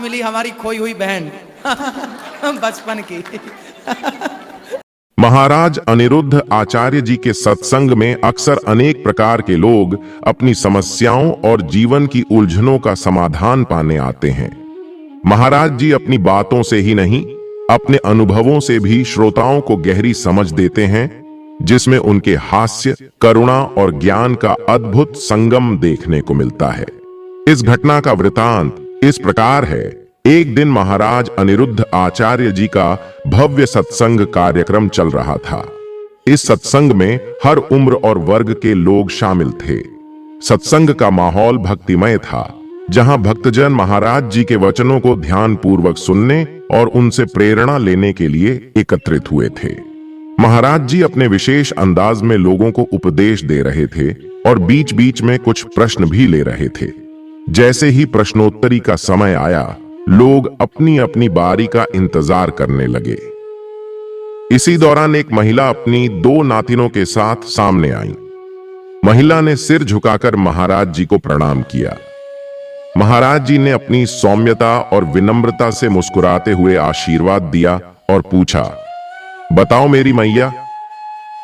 मिली हमारी खोई हुई बहन बचपन की। महाराज अनिरुद्ध आचार्य जी के सत्संग में अक्सर अनेक प्रकार के लोग अपनी समस्याओं और जीवन की उलझनों का समाधान पाने आते हैं। महाराज जी अपनी बातों से ही नहीं, अपने अनुभवों से भी श्रोताओं को गहरी समझ देते हैं, जिसमें उनके हास्य, करुणा और ज्ञान का अद्भुत संगम देखने को मिलता है। इस घटना का वृतांत इस प्रकार है। एक दिन महाराज अनिरुद्ध आचार्य जी का भव्य सत्संग कार्यक्रम चल रहा था। इस सत्संग में हर उम्र और वर्ग के लोग शामिल थे। सत्संग का माहौल भक्तिमय था, जहां भक्तजन महाराज जी के वचनों को ध्यान पूर्वक सुनने और उनसे प्रेरणा लेने के लिए एकत्रित हुए थे। महाराज जी अपने विशेष अंदाज में लोगों को उपदेश दे रहे थे और बीच बीच में कुछ प्रश्न भी ले रहे थे। जैसे ही प्रश्नोत्तरी का समय आया, लोग अपनी अपनी बारी का इंतजार करने लगे। इसी दौरान एक महिला अपनी 2 नातिनों के साथ सामने आई। महिला ने सिर झुकाकर महाराज जी को प्रणाम किया। महाराज जी ने अपनी सौम्यता और विनम्रता से मुस्कुराते हुए आशीर्वाद दिया और पूछा, बताओ मेरी मैया,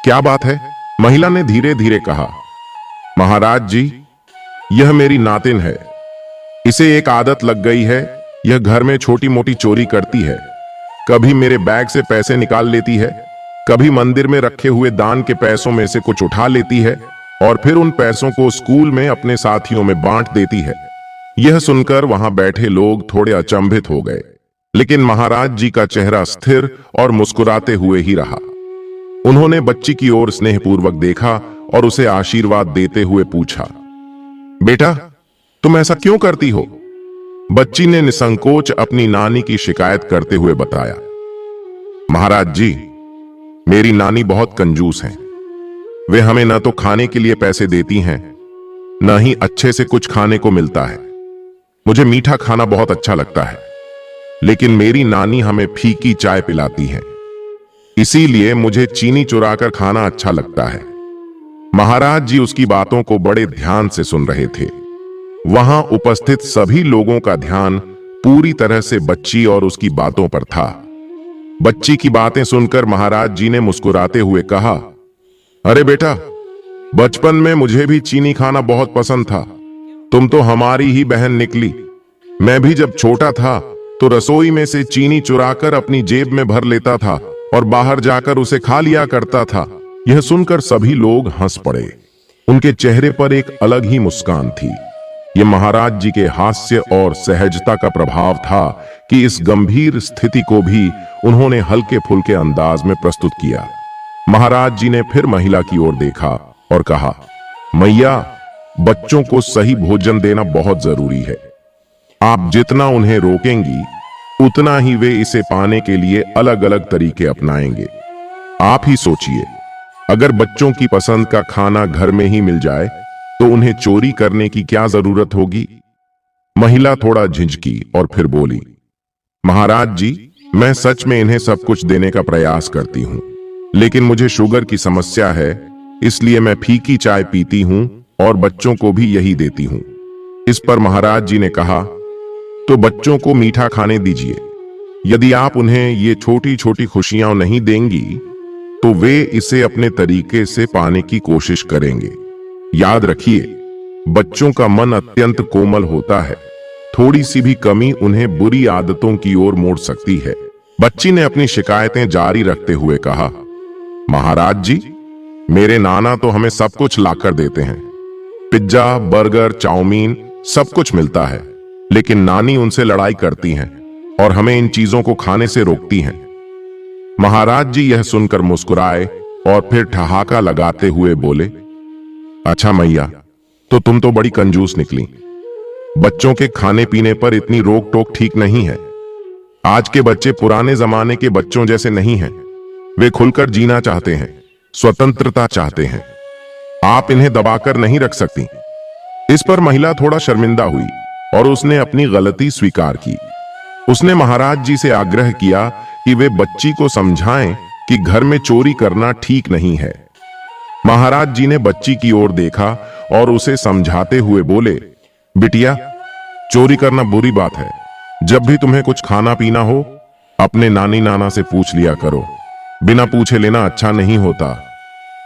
क्या बात है? महिला ने धीरे धीरे कहा, महाराज जी, यह मेरी नातिन है। इसे एक आदत लग गई है। यह घर में छोटी मोटी चोरी करती है। कभी मेरे बैग से पैसे निकाल लेती है, कभी मंदिर में रखे हुए दान के पैसों में से कुछ उठा लेती है और फिर उन पैसों को स्कूल में अपने साथियों में बांट देती है। यह सुनकर वहां बैठे लोग थोड़े अचंभित हो गए, लेकिन महाराज जी का चेहरा स्थिर और मुस्कुराते हुए ही रहा। उन्होंने बच्ची की ओर स्नेहपूर्वक देखा और उसे आशीर्वाद देते हुए पूछा, बेटा, तुम ऐसा क्यों करती हो? बच्ची ने निसंकोच अपनी नानी की शिकायत करते हुए बताया, महाराज जी, मेरी नानी बहुत कंजूस हैं। वे हमें न तो खाने के लिए पैसे देती हैं, न ही अच्छे से कुछ खाने को मिलता है। मुझे मीठा खाना बहुत अच्छा लगता है, लेकिन मेरी नानी हमें फीकी चाय पिलाती हैं। इसीलिए मुझे चीनी चुराकर खाना अच्छा लगता है। महाराज जी उसकी बातों को बड़े ध्यान से सुन रहे थे। वहां उपस्थित सभी लोगों का ध्यान पूरी तरह से बच्ची और उसकी बातों पर था। बच्ची की बातें सुनकर महाराज जी ने मुस्कुराते हुए कहा, अरे बेटा, बचपन में मुझे भी चीनी खाना बहुत पसंद था। तुम तो हमारी ही बहन निकली। मैं भी जब छोटा था तो रसोई में से चीनी चुराकर अपनी जेब में भर लेता था और बाहर जाकर उसे खा लिया करता था। यह सुनकर सभी लोग हंस पड़े। उनके चेहरे पर एक अलग ही मुस्कान थी। यह महाराज जी के हास्य और सहजता का प्रभाव था कि इस गंभीर स्थिति को भी उन्होंने हल्के फुल्के अंदाज में प्रस्तुत किया। महाराज जी ने फिर महिला की ओर देखा और कहा, मैया, बच्चों को सही भोजन देना बहुत जरूरी है। आप जितना उन्हें रोकेंगी, उतना ही वे इसे पाने के लिए अलग अलग तरीके अपनाएंगे। आप ही सोचिए, अगर बच्चों की पसंद का खाना घर में ही मिल जाए तो उन्हें चोरी करने की क्या जरूरत होगी? महिला थोड़ा झिझकी और फिर बोली, महाराज जी, मैं सच में इन्हें सब कुछ देने का प्रयास करती हूं, लेकिन मुझे शुगर की समस्या है, इसलिए मैं फीकी चाय पीती हूं और बच्चों को भी यही देती हूं। इस पर महाराज जी ने कहा, तो बच्चों को मीठा खाने दीजिए। यदि आप उन्हें ये छोटी छोटी खुशियां नहीं देंगी तो वे इसे अपने तरीके से पाने की कोशिश करेंगे। याद रखिए, बच्चों का मन अत्यंत कोमल होता है। थोड़ी सी भी कमी उन्हें बुरी आदतों की ओर मोड़ सकती है। बच्ची ने अपनी शिकायतें जारी रखते हुए कहा, महाराज जी, मेरे नाना तो हमें सब कुछ लाकर देते हैं। पिज्जा, बर्गर, चाउमीन सब कुछ मिलता है, लेकिन नानी उनसे लड़ाई करती हैं और हमें इन चीजों को खाने से रोकती हैं। महाराज जी यह सुनकर मुस्कुराए और फिर ठहाका लगाते हुए बोले, अच्छा मैया, तो तुम तो बड़ी कंजूस निकली। बच्चों के खाने पीने पर इतनी रोक टोक ठीक नहीं है। आज के बच्चे पुराने जमाने के बच्चों जैसे नहीं हैं। वे खुलकर जीना चाहते हैं, स्वतंत्रता चाहते हैं। आप इन्हें दबाकर नहीं रख सकती। इस पर महिला थोड़ा शर्मिंदा हुई और उसने अपनी गलती स्वीकार की। उसने महाराज जी से आग्रह किया कि वे बच्ची को समझाएं कि घर में चोरी करना ठीक नहीं है। महाराज जी ने बच्ची की ओर देखा और उसे समझाते हुए बोले, बिटिया, चोरी करना बुरी बात है, जब भी तुम्हें कुछ खाना पीना हो अपने नानी नाना से पूछ लिया करो। बिना पूछे लेना अच्छा नहीं होता।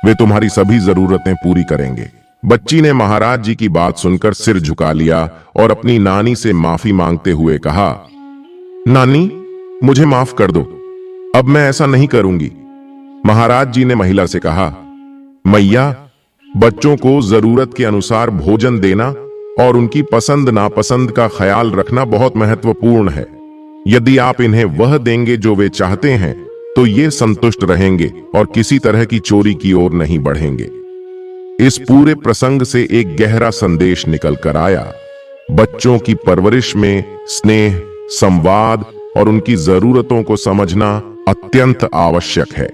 वे तुम्हारी सभी जरूरतें पूरी करेंगे। बच्ची ने महाराज जी की बात सुनकर सिर झुका लिया और अपनी नानी से माफी मांगते हुए कहा, नानी मुझे माफ कर दो, अब मैं ऐसा नहीं करूंगी। महाराज जी ने महिला से कहा, मैया बच्चों को जरूरत के अनुसार भोजन देना और उनकी पसंद नापसंद का ख्याल रखना बहुत महत्वपूर्ण है। यदि आप इन्हें वह देंगे जो वे चाहते हैं तो ये संतुष्ट रहेंगे और किसी तरह की चोरी की ओर नहीं बढ़ेंगे। इस पूरे प्रसंग से एक गहरा संदेश निकल कर आया। बच्चों की परवरिश में स्नेह, संवाद और उनकी जरूरतों को समझना अत्यंत आवश्यक है।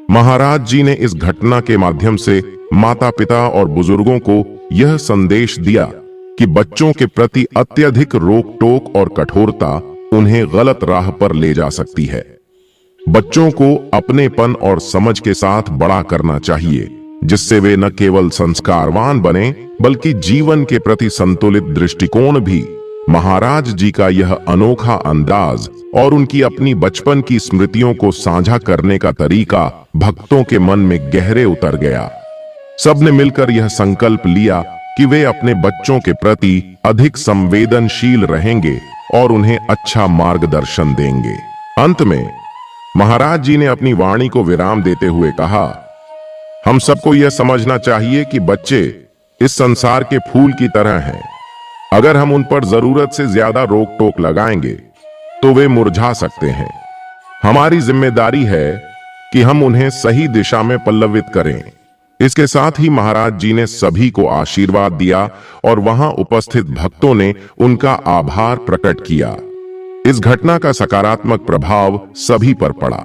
महाराज जी ने इस घटना के माध्यम से माता पिता और बुजुर्गों को यह संदेश दिया कि बच्चों के प्रति अत्यधिक रोक टोक और कठोरता उन्हें गलत राह पर ले जा सकती है। बच्चों को अपनेपन और समझ के साथ बड़ा करना चाहिए, जिससे वे न केवल संस्कारवान बने बल्कि जीवन के प्रति संतुलित दृष्टिकोण भी। महाराज जी का यह अनोखा अंदाज और उनकी अपनी बचपन की स्मृतियों को साझा करने का तरीका भक्तों के मन में गहरे उतर गया। सबने मिलकर यह संकल्प लिया कि वे अपने बच्चों के प्रति अधिक संवेदनशील रहेंगे और उन्हें अच्छा मार्गदर्शन देंगे। अंत में महाराज जी ने अपनी वाणी को विराम देते हुए कहा, हम सबको यह समझना चाहिए कि बच्चे इस संसार के फूल की तरह हैं। अगर हम उन पर जरूरत से ज्यादा रोक टोक लगाएंगे तो वे मुरझा सकते हैं। हमारी जिम्मेदारी है कि हम उन्हें सही दिशा में पल्लवित करें। इसके साथ ही महाराज जी ने सभी को आशीर्वाद दिया और वहां उपस्थित भक्तों ने उनका आभार प्रकट किया। इस घटना का सकारात्मक प्रभाव सभी पर पड़ा।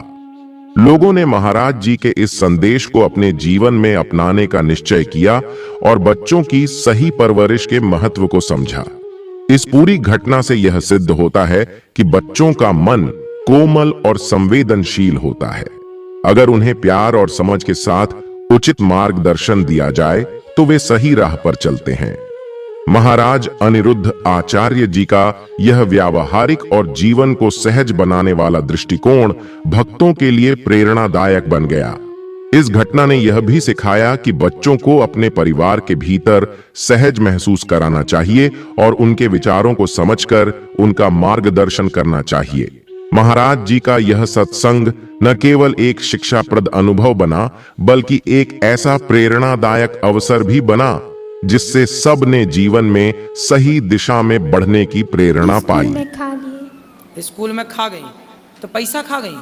लोगों ने महाराज जी के इस संदेश को अपने जीवन में अपनाने का निश्चय किया और बच्चों की सही परवरिश के महत्व को समझा। इस पूरी घटना से यह सिद्ध होता है कि बच्चों का मन कोमल और संवेदनशील होता है। अगर उन्हें प्यार और समझ के साथ उचित मार्गदर्शन दिया जाए तो वे सही राह पर चलते हैं। महाराज अनिरुद्ध आचार्य जी का यह व्यावहारिक और जीवन को सहज बनाने वाला दृष्टिकोण भक्तों के लिए प्रेरणादायक बन गया। इस घटना ने यह भी सिखाया कि बच्चों को अपने परिवार के भीतर सहज महसूस कराना चाहिए और उनके विचारों को समझकर उनका मार्गदर्शन करना चाहिए। महाराज जी का यह सत्संग न केवल एक शिक्षाप्रद अनुभव बना बल्कि एक ऐसा प्रेरणादायक अवसर भी बना जिससे सब ने जीवन में सही दिशा में बढ़ने की प्रेरणा पाई। स्कूल में खा गई तो पैसा खा गई।